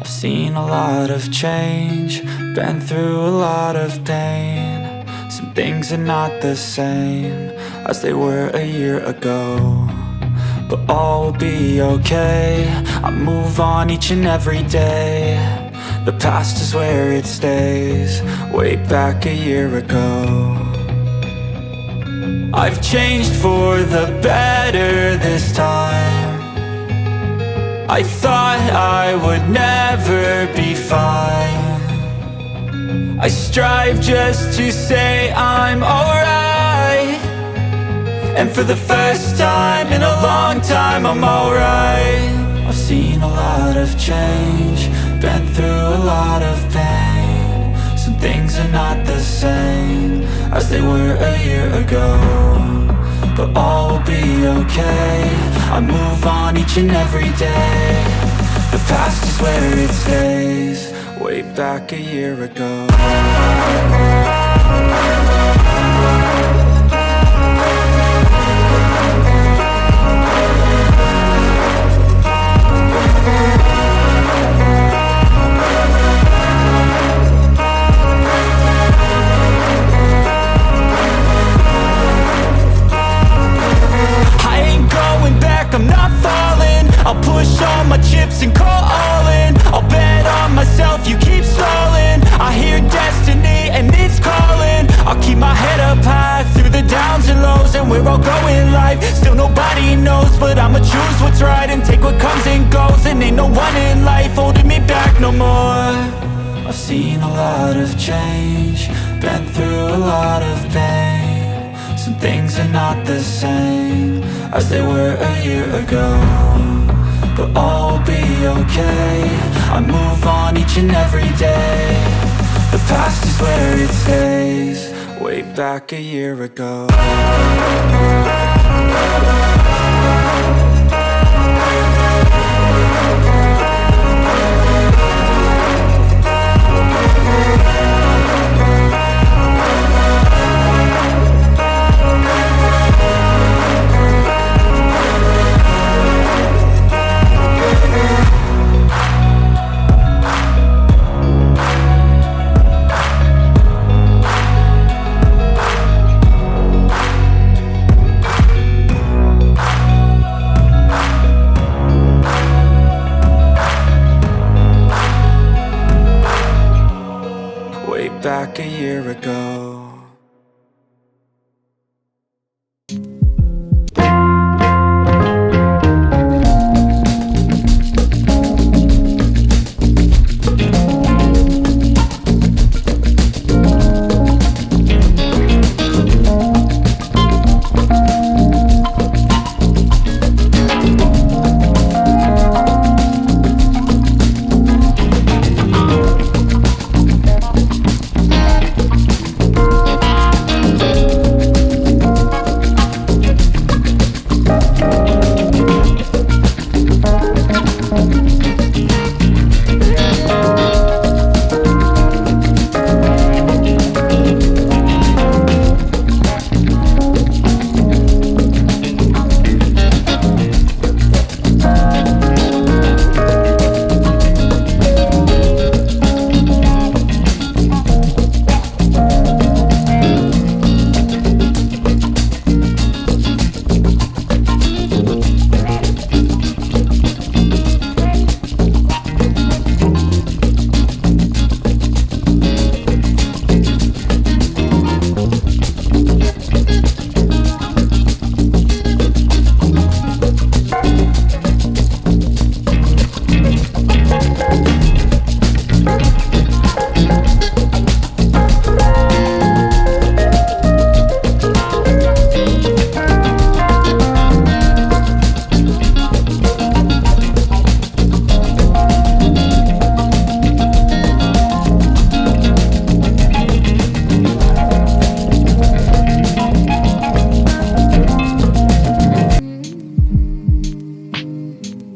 I've seen a lot of change, been through a lot of pain. Some things are not the same as they were a year ago, but all will be okay. I move on each and every day. The past is where it stays, way back a year ago. I've changed for the better this time. I thought I would never be fine. I strive just to say I'm alright, and for the first time in a long time I'm alright. I've seen a lot of change, been through a lot of pain. Some things are not the same as they were a year ago, but all will be okay. I move on each and every day. The past is where it stays, way back a year ago. I'm not falling, I'll push all my chips and call all in. I'll bet on myself, you keep stalling. I hear destiny and it's calling. I'll keep my head up high through the downs and lows, and we're all going live. Still nobody knows, but I'ma choose what's right and take what comes and goes. And ain't no one in life holding me back no more. I've seen a lot of change, been through a lot of pain. Some things are not the same as they were a year ago, but all will be okay. I move on each and every day. The past is where it stays, way back a year ago. Back a year ago.